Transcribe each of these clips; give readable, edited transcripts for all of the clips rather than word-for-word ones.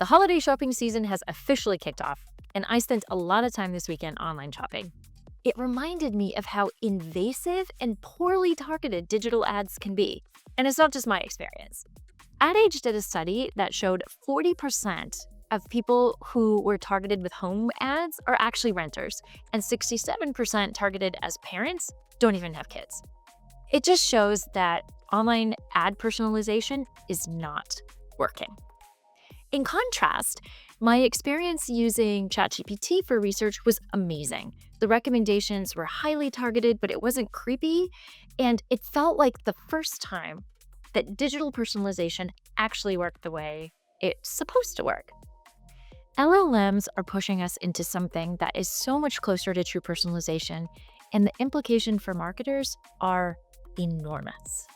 The holiday shopping season has officially kicked off, and I spent a lot of time this weekend online shopping. It reminded me of how invasive and poorly targeted digital ads can be. And it's not just my experience. Ad Age did a study that showed 40% of people who were targeted with home ads are actually renters, and 67% targeted as parents don't even have kids. It just shows that online ad personalization is not working. In contrast, my experience using ChatGPT for research was amazing. The recommendations were highly targeted, but it wasn't creepy, and it felt like the first time that digital personalization actually worked the way it's supposed to work. LLMs are pushing us into something that is so much closer to true personalization, and the implication for marketers are enormous.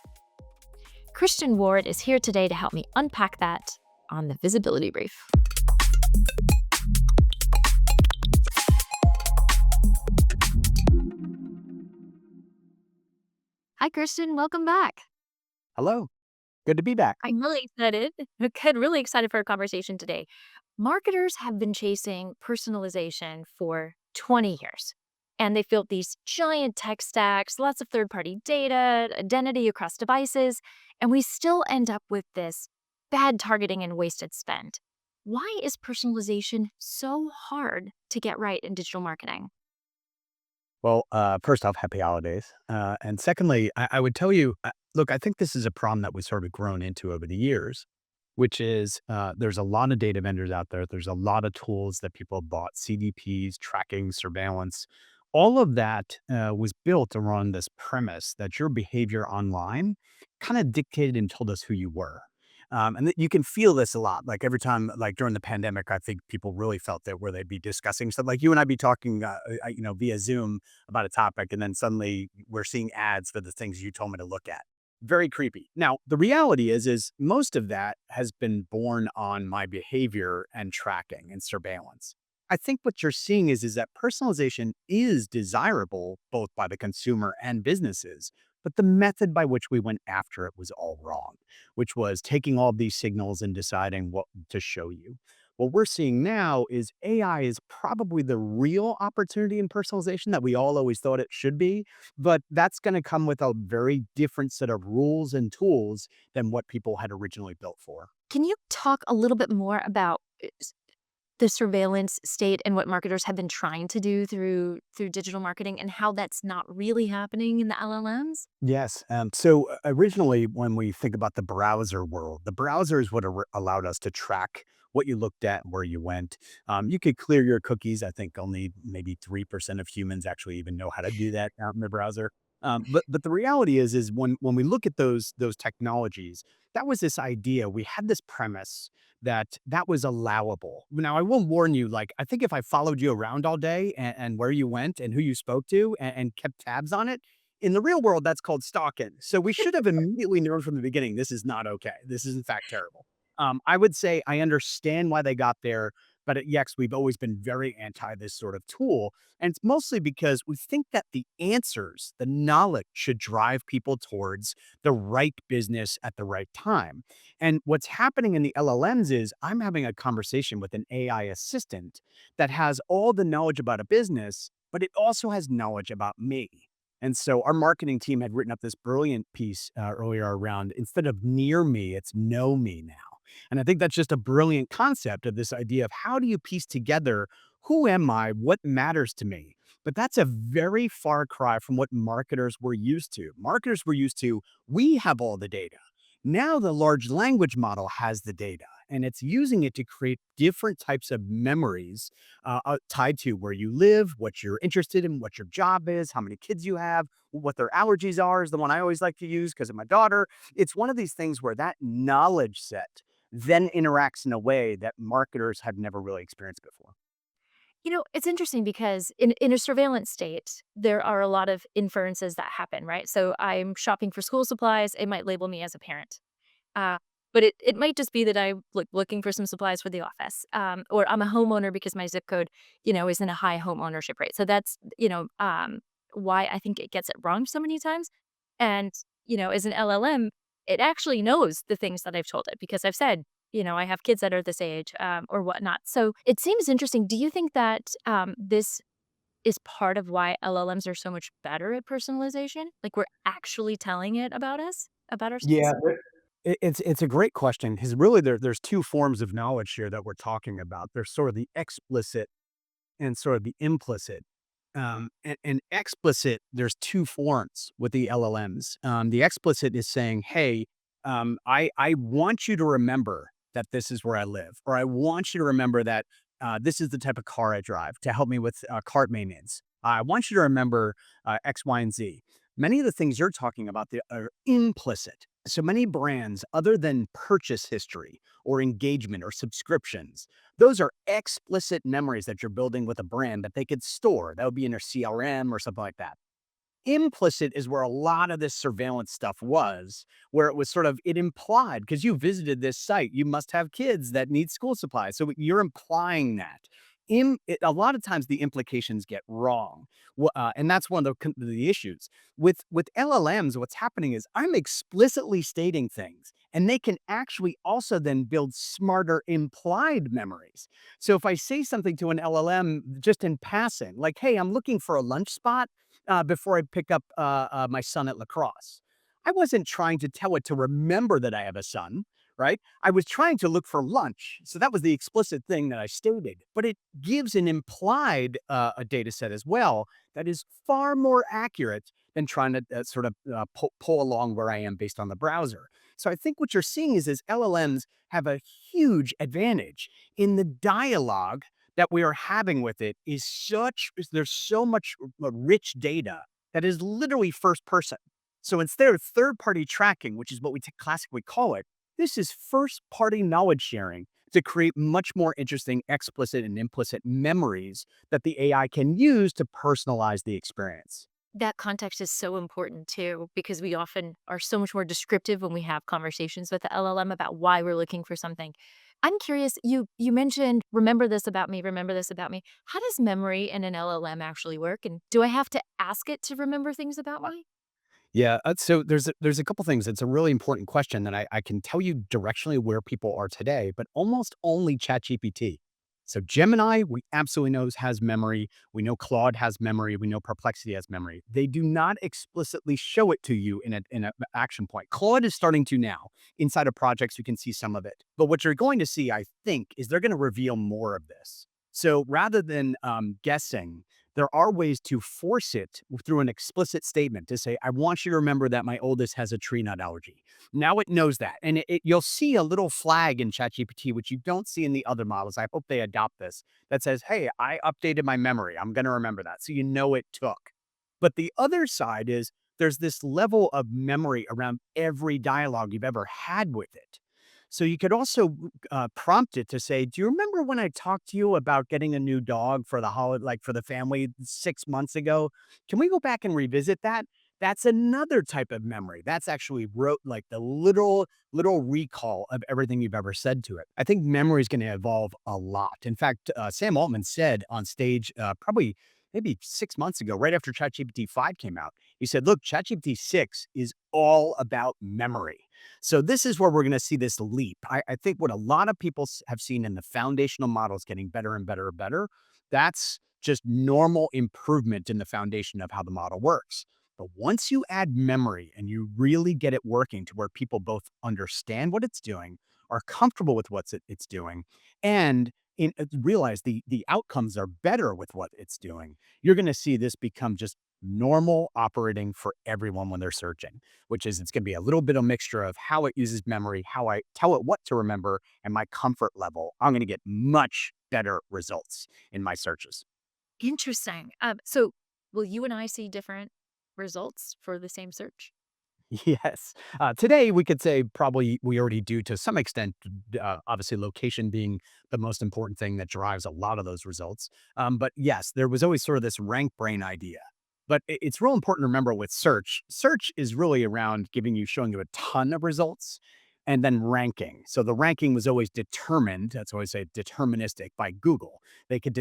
Christian Ward is here today to help me unpack that on the Visibility Brief. Hi, Christian. Welcome back. Hello. Good to be back. I'm really excited. Really excited for our conversation today. Marketers have been chasing personalization for 20 years, and they've built these giant tech stacks, lots of third-party data, identity across devices, and we still end up with this bad targeting and wasted spend. Why is personalization so hard to get right in digital marketing? Well, first off, happy holidays. And secondly, I would tell you, look, I think this is a problem that we've sort of grown into over the years, which is there's a lot of data vendors out there. There's a lot of tools that people have bought, CDPs, tracking, surveillance. All of that was built around this premise that your behavior online kind of dictated and told us who you were. And you can feel this a lot. Like every time, like during the pandemic, I think people really felt that where they'd be discussing stuff. Like you and I'd be talking, via Zoom about a topic, and then suddenly we're seeing ads for the things you told me to look at. Very creepy. Now, the reality is most of that has been born on my behavior and tracking and surveillance. I think what you're seeing is that personalization is desirable both by the consumer and businesses, but the method by which we went after it was all wrong, which was taking all these signals and deciding what to show you. What we're seeing now is AI is probably the real opportunity in personalization that we all always thought it should be, but that's going to come with a very different set of rules and tools than what people had originally built for. Can you talk a little bit more about the surveillance state and what marketers have been trying to do through digital marketing and how that's not really happening in the LLMs? Yes. So originally, when we think about the browser world, the browser is what allowed us to track what you looked at and where you went. You could clear your cookies. I think only maybe 3% of humans actually even know how to do that out in the browser. But the reality is when we look at those technologies, that was this idea. We had this premise that was allowable. Now, I will warn you, like, I think if I followed you around all day and where you went and who you spoke to and kept tabs on it, in the real world, that's called stalking. So we should have immediately known from the beginning, this is not okay. This is in fact terrible. I would say I understand why they got there, but at Yext, we've always been very anti this sort of tool. And it's mostly because we think that the answers, the knowledge should drive people towards the right business at the right time. And what's happening in the LLMs is I'm having a conversation with an AI assistant that has all the knowledge about a business, but it also has knowledge about me. And so our marketing team had written up this brilliant piece earlier around instead of near me, it's know me now. And I think that's just a brilliant concept of this idea of how do you piece together who am I, what matters to me? But that's a very far cry from what marketers were used to. Marketers were used to, we have all the data. Now the large language model has the data and it's using it to create different types of memories tied to where you live, what you're interested in, what your job is, how many kids you have, what their allergies are is the one I always like to use because of my daughter. It's one of these things where that knowledge set then interacts in a way that marketers have never really experienced before. It's interesting because in a surveillance state, there are a lot of inferences that happen, right? So I'm shopping for school supplies, it might label me as a parent. Uh, but it might just be that I'm looking for some supplies for the office. Or I'm a homeowner because my zip code, is in a high home ownership rate. So that's, why I think it gets it wrong so many times. And, as an LLM, it actually knows the things that I've told it because I've said, I have kids that are this age, or whatnot. So it seems interesting. Do you think that this is part of why LLMs are so much better at personalization? Like we're actually telling it about us, about Yeah, ourselves? it's a great question because really there's two forms of knowledge here that we're talking about. There's sort of the explicit and sort of the implicit. And explicit, there's two forms with the LLMs. The explicit is saying, "Hey, I want you to remember that this is where I live, or I want you to remember that this is the type of car I drive to help me with cart maintenance. I want you to remember X, Y, and Z." Many of the things you're talking about are implicit. So many brands, other than purchase history or engagement or subscriptions, those are explicit memories that you're building with a brand that they could store. That would be in their CRM or something like that. Implicit is where a lot of this surveillance stuff was, where it was sort of it implied because you visited this site, you must have kids that need school supplies. So you're implying that. A lot of times the implications get wrong, and that's one of the issues with LLMs. What's happening is I'm explicitly stating things, and they can actually also then build smarter implied memories. So if I say something to an LLM just in passing, like, "Hey, I'm looking for a lunch spot," before I pick up my son at lacrosse. I wasn't trying to tell it to remember that I have a son, right? I was trying to look for lunch. So that was the explicit thing that I stated. But it gives an implied a data set as well that is far more accurate than trying to sort of pull along where I am based on the browser. So I think what you're seeing is LLMs have a huge advantage in the dialogue that we are having with it is there's so much rich data that is literally first person. So instead of third party tracking, which is what we classically call it, this is first party knowledge sharing to create much more interesting explicit and implicit memories that the AI can use to personalize the experience. That context is so important too, because we often are so much more descriptive when we have conversations with the LLM about why we're looking for something. I'm curious, you mentioned remember this about me, remember this about me. How does memory in an LLM actually work? And do I have to ask it to remember things about me? Yeah, so there's a couple things. It's a really important question, and I can tell you directionally where people are today, but almost only ChatGPT. So Gemini, we absolutely knows has memory. We know Claude has memory. We know Perplexity has memory. They do not explicitly show it to you in an action point. Claude is starting to now. Inside of projects, you can see some of it. But what you're going to see, I think, is they're going to reveal more of this. So rather than guessing, there are ways to force it through an explicit statement to say, "I want you to remember that my oldest has a tree nut allergy." Now it knows that. And you'll see a little flag in ChatGPT, which you don't see in the other models. I hope they adopt this that says, "Hey, I updated my memory. I'm going to remember that." So you know it took. But the other side is there's this level of memory around every dialogue you've ever had with it. So you could also prompt it to say, "Do you remember when I talked to you about getting a new dog for the holiday, like for the family 6 months ago? Can we go back and revisit that?" That's another type of memory. That's actually wrote like the little recall of everything you've ever said to it. I think memory is going to evolve a lot. In fact, Sam Altman said on stage probably maybe 6 months ago, right after ChatGPT 5 came out, he said, "Look, ChatGPT 6 is all about memory." So this is where we're going to see this leap. I think what a lot of people have seen in the foundational models getting better and better and better, that's just normal improvement in the foundation of how the model works. But once you add memory and you really get it working to where people both understand what it's doing, are comfortable with what it's doing, and realize the outcomes are better with what it's doing, you're going to see this become just normal operating for everyone when they're searching, which is it's going to be a little bit of mixture of how it uses memory, how I tell it what to remember, and my comfort level. I'm going to get much better results in my searches. Interesting. So will you and I see different results for the same search? Yes. Today, we could say probably we already do to some extent, obviously, location being the most important thing that drives a lot of those results. But yes, there was always sort of this rank brain idea. But it's real important to remember with search. Search is really around showing you a ton of results and then ranking. So the ranking was always determined. That's always say deterministic by Google. They could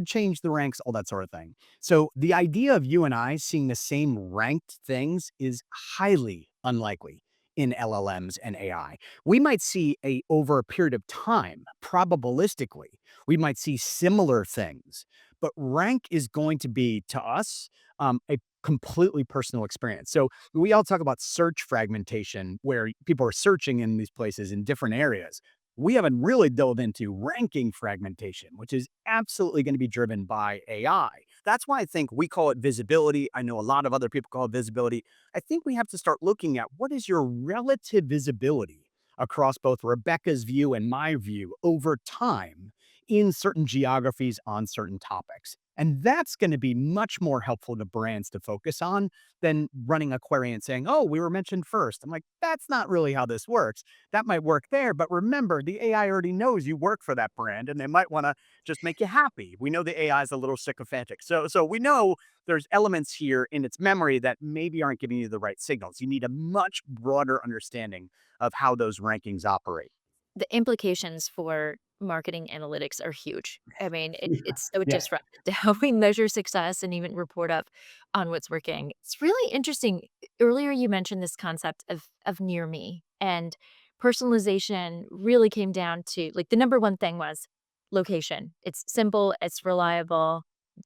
change the ranks, all that sort of thing. So the idea of you and I seeing the same ranked things is highly unlikely. in LLMs and AI. We might see over a period of time, probabilistically, we might see similar things, but rank is going to be to us a completely personal experience. So we all talk about search fragmentation, where people are searching in these places in different areas. We haven't really dove into ranking fragmentation, which is absolutely going to be driven by AI. That's why I think we call it visibility. I know a lot of other people call it visibility. I think we have to start looking at what is your relative visibility across both Rebecca's view and my view over time in certain geographies on certain topics. And that's going to be much more helpful to brands to focus on than running a query and saying, oh, we were mentioned first. I'm like, that's not really how this works. That might work there. But remember, the AI already knows you work for that brand and they might want to just make you happy. We know the AI is a little sycophantic. So we know there's elements here in its memory that maybe aren't giving you the right signals. You need a much broader understanding of how those rankings operate. The implications for marketing analytics are huge. I mean, it's so Yeah. disruptive to how we measure success and even report up on what's working. It's really interesting. Earlier, you mentioned this concept of near me, and personalization really came down to like the number one thing was location. It's simple, it's reliable.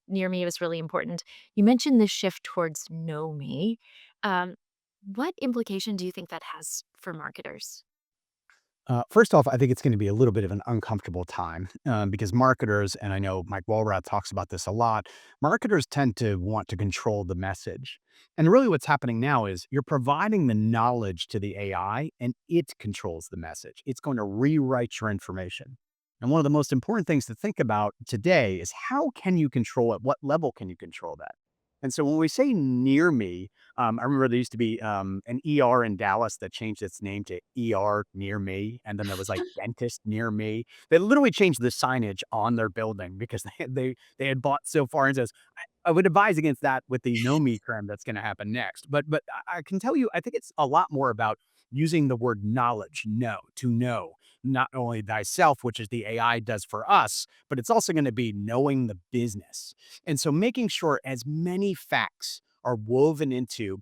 Near me was really important. You mentioned the shift towards know me. Um, what implication do you think that has for marketers? First off, I think it's going to be a little bit of an uncomfortable time because marketers, and I know Mike Walrath talks about this a lot, marketers tend to want to control the message. And really, what's happening now is you're providing the knowledge to the AI and it controls the message. It's going to rewrite your information. And one of the most important things to think about today is how can you control it? What level can you control that? And so when we say near me, I remember there used to be an ER in Dallas that changed its name to ER near me, and then there was like dentist near me. They literally changed the signage on their building because they had bought so far into this. I would advise against that with the know me trend that's going to happen next. But I can tell you, I think it's a lot more about using the word knowledge, to know not only thyself, which is the AI does for us, but it's also going to be knowing the business. And so making sure as many facts are woven into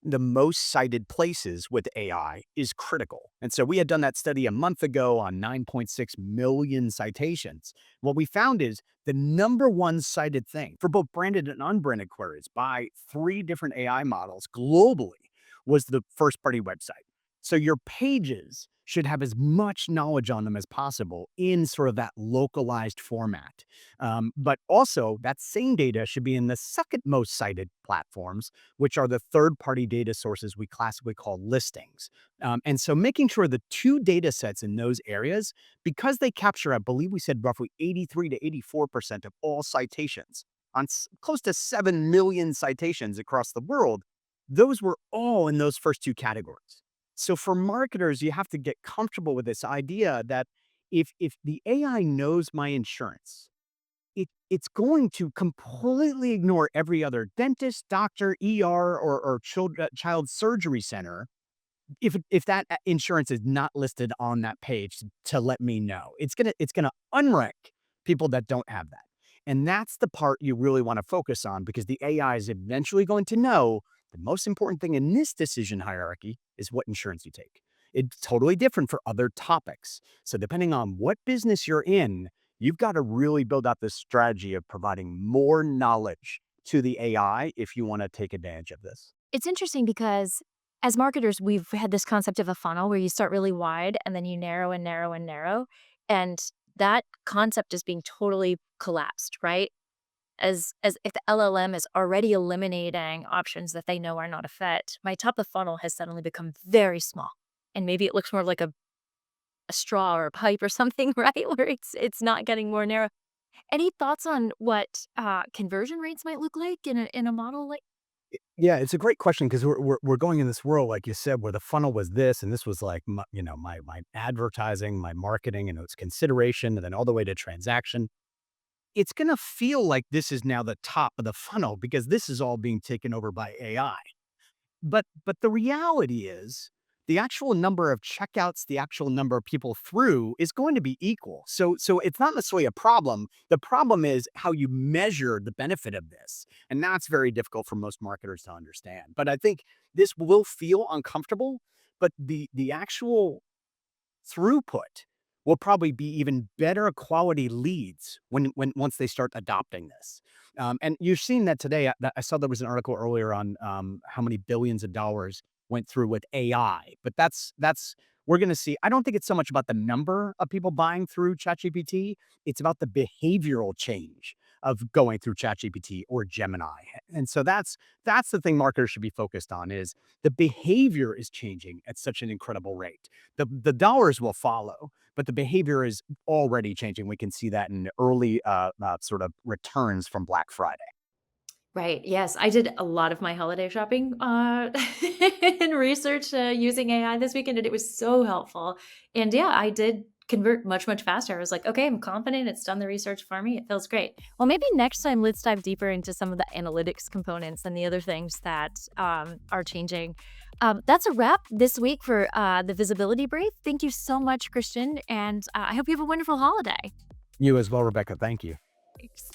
the most cited places with AI is critical. And so we had done that study a month ago on 9.6 million citations. What we found is the number one cited thing for both branded and unbranded queries by three different AI models globally was the first party website. So your pages should have as much knowledge on them as possible in sort of that localized format. But also, that same data should be in the second most cited platforms, which are the third party data sources we classically call listings. And so making sure the two data sets in those areas, because they capture, I believe we said roughly 83 to 84% of all citations on close to 7 million citations across the world, those were all in those first two categories. So for marketers, you have to get comfortable with this idea that if the AI knows my insurance, it's going to completely ignore every other dentist, doctor, ER, or child surgery center if that insurance is not listed on that page to let me know. It's gonna unrank people that don't have that. And that's the part you really want to focus on because the AI is eventually going to know the most important thing in this decision hierarchy is what insurance you take. It's totally different for other topics. So depending on what business you're in, you've got to really build out this strategy of providing more knowledge to the AI if you want to take advantage of this. It's interesting because as marketers, we've had this concept of a funnel where you start really wide and then you narrow and narrow and narrow. And that concept is being totally collapsed, right? As if the LLM is already eliminating options that they know are not a fit, my top of funnel has suddenly become very small. And maybe it looks more like a straw or a pipe or something, right? Where it's not getting more narrow. Any thoughts on what conversion rates might look like in a model like Yeah, it's a great question because we're going in this world, like you said, where the funnel was this, and this was like my advertising, my marketing, and it's consideration, and then all the way to transaction. It's gonna feel like this is now the top of the funnel because this is all being taken over by AI. But the reality is, the actual number of checkouts, the actual number of people through is going to be equal. So it's not necessarily a problem. The problem is how you measure the benefit of this, and that's very difficult for most marketers to understand. But I think this will feel uncomfortable, but the actual throughput will probably be even better quality leads when once they start adopting this. And you're seeing that today. I saw there was an article earlier on how many billions of dollars went through with AI, but that's we're going to see. I don't think it's so much about the number of people buying through ChatGPT. It's about the behavioral change of going through ChatGPT or Gemini. And so that's the thing marketers should be focused on is the behavior is changing at such an incredible rate. The dollars will follow, but the behavior is already changing. We can see that in early sort of returns from Black Friday. Right. Yes, I did a lot of my holiday shopping and research using AI this weekend, and it was so helpful. And yeah, I did convert much, much faster. I was like, okay, I'm confident. It's done the research for me. It feels great. Well, maybe next time let's dive deeper into some of the analytics components and the other things that are changing. That's a wrap this week for the visibility brief. Thank you so much, Christian, and I hope you have a wonderful holiday. You as well, Rebecca. Thank you. Thanks.